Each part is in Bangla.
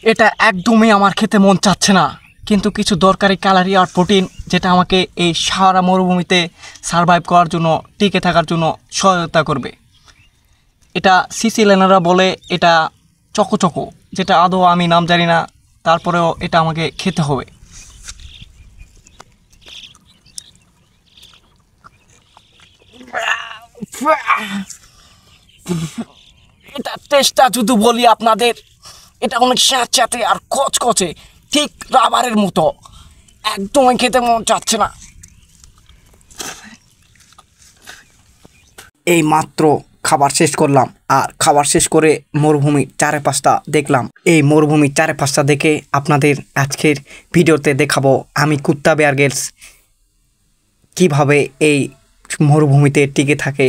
এটা একদমই আমার খেতে মন চাচ্ছে না, কিন্তু কিছু দরকারি ক্যালোরি আর প্রোটিন যেটা আমাকে এই সাহারা মরুভূমিতে সারভাইভ করার জন্য, টিকে থাকার জন্য সহায়তা করবে। এটা সিসিলিয়ানরা বলে এটা চকো চকো, যেটা আদৌ আমি নাম জানি না, তারপরেও এটা আমাকে খেতে হবে। এটা টেস্টটা যদি বলি আপনাদের, এটা অনেক স্যাঁতস্যাঁতে আর কচকচে, ঠিক রাবারের মতো। একদমই খেতে মন চাচ্ছে না। এই মাত্র খাবার শেষ করলাম, আর খাবার শেষ করে মরুভূমির চারপাশটা দেখলাম। এই মরুভূমির চারপাশটা দেখে আপনাদের আজকের ভিডিওতে দেখাবো আমি কুত্তা বেয়ার গ্রিলস কীভাবে এই মরুভূমিতে টিকে থাকে,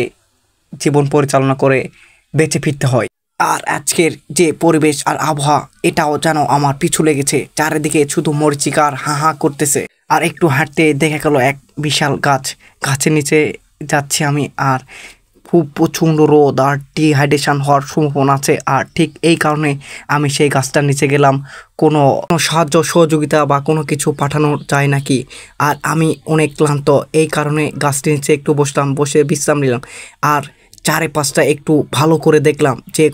জীবন পরিচালনা করে বেঁচে ফিরতে হয়। আর আজকের যে পরিবেশ আর আবহাওয়া, এটাও যেন আমার পিছু লেগেছে। চারিদিকে শুধু মরিচিকার হা হা করতেছে। আর একটু হাঁটতে দেখা গেল এক বিশাল গাছ, গাছের নিচে যাচ্ছি আমি। আর খুব প্রচণ্ড রোদ আর ডিহাইড্রেশন হওয়ার সম্ভাবনা আছে। আর ঠিক এই কারণে আমি সেই গাছটার নিচে গেলাম। কোনো সাহায্য সহযোগিতা বা কোনো কিছু পাঠানো যায় নাকি। আর আমি অনেক ক্লান্ত, এই কারণে গাছটির নিচে একটু বসলাম, বসে বিশ্রাম নিলাম। আর চারপাশটা একটু ভালো করে দেখলাম যে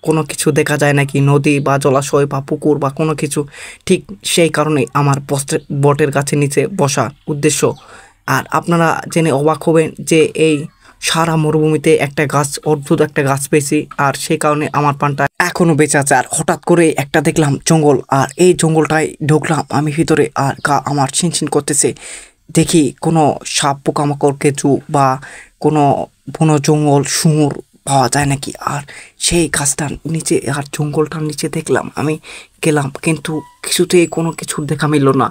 কোনো কিছু দেখা যায় নাকি, নদী বা জলাশয় বা পুকুর বা কোনো কিছু। ঠিক সেই কারণে আমার বটের গাছের নিচে বসা উদ্দেশ্য। আর আপনারা জেনে অবাক হবেন যে এই সারা মরুভূমিতে একটা গাছ, অদ্ভুত একটা গাছ পেয়েছি। আর সেই কারণে আমার প্রাণটা এখনও বেঁচে আছে। আর হঠাৎ করে একটা দেখলাম জঙ্গল, আর এই জঙ্গলটায় ঢুকলাম আমি ভিতরে। আর গা আমার ছিনছিন করতেছে। দেখি কোনো সাপ পোকামাকড় কেঁচু বা কোনো বন জঙ্গল শুয়োর পাওয়া যায় নাকি। আর সেই গাছটার নিচে আর জঙ্গলটার নিচে দেখলাম আমি, গেলাম, কিন্তু কিছুতেই কোনো কিছুর দেখা মিলল না।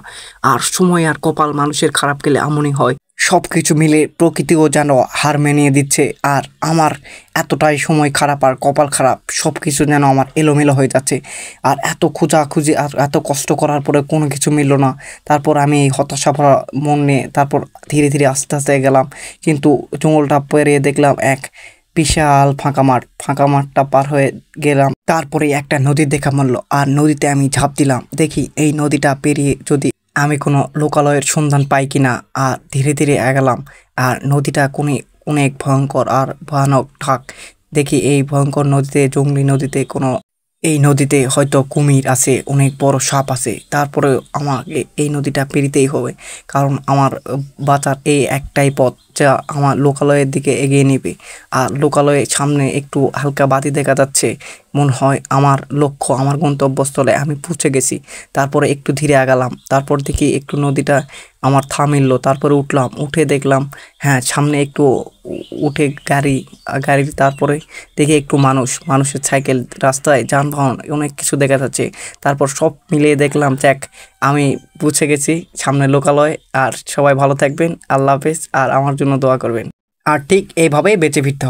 আর সময় আর কপাল মানুষের খারাপ গেলে এমনই হয়। সব কিছু মিলে প্রকৃতিও যেন হার মেনিয়ে দিচ্ছে। আর আমার এতটাই সময় খারাপ আর কপাল খারাপ, সব কিছু যেন আমার এলোমেলো হয়ে যাচ্ছে। আর এত খোঁজাখুঁজি আর এত কষ্ট করার পরে কোনো কিছু মিলল না। তারপর আমি এই হতাশা ভরা মন নিয়ে তারপর ধীরে ধীরে আস্তে আস্তে গেলাম। কিন্তু জঙ্গলটা পেরিয়ে দেখলাম এক বিশাল ফাঁকা মাঠটা পার হয়ে গেলাম। তারপরে একটা নদীর দেখা মিলল। আর নদীতে আমি ঝাঁপ দিলাম, দেখি এই নদীটা পেরিয়ে যদি আমি কোনো লোকালয়ের সন্ধান পাই কিনা। আর ধীরে ধীরে এগোলাম। আর নদীটা অনেক ভয়ঙ্কর আর ভয়ানক ঠাক। দেখি এই ভয়ঙ্কর নদীতে, জঙ্গলি নদীতে এই নদীতে হয়তো কুমির আছে, অনেক বড় সাপ আছে। তারপরে আমাকে এই নদীটা পেরিতেই হবে, কারণ আমার বাঁচার এই একটাই পথ যা আমার লোকালয়ের দিকে এগিয়ে নেবে। আর লোকালয়ের সামনে একটু হালকা বাতি দেখা যাচ্ছে, মনে হয় আমার লক্ষ্য, আমার গন্তব্যস্থলে আমি পৌঁছে গেছি। তারপরে একটু ধীরে আগালাম, তারপর দেখি একটু নদীটা আমার থামিল। তারপরে উঠলাম, উঠে দেখলাম হ্যাঁ সামনে একটু উঠে গাড়ি তারপরে দেখি একটু মানুষের সাইকেল, রাস্তায় যানবাহন অনেক কিছু দেখা যাচ্ছে। তারপর সব মিলিয়ে দেখলাম যাক আমি পৌঁছে গেছি সামনে লোকালয়। আর সবাই ভালো থাকবেন, আল্লাহ হাফেজ। আর আমার জন্য দোয়া করবেন। আর ঠিক এইভাবেই বেঁচে ফিরতে হবে।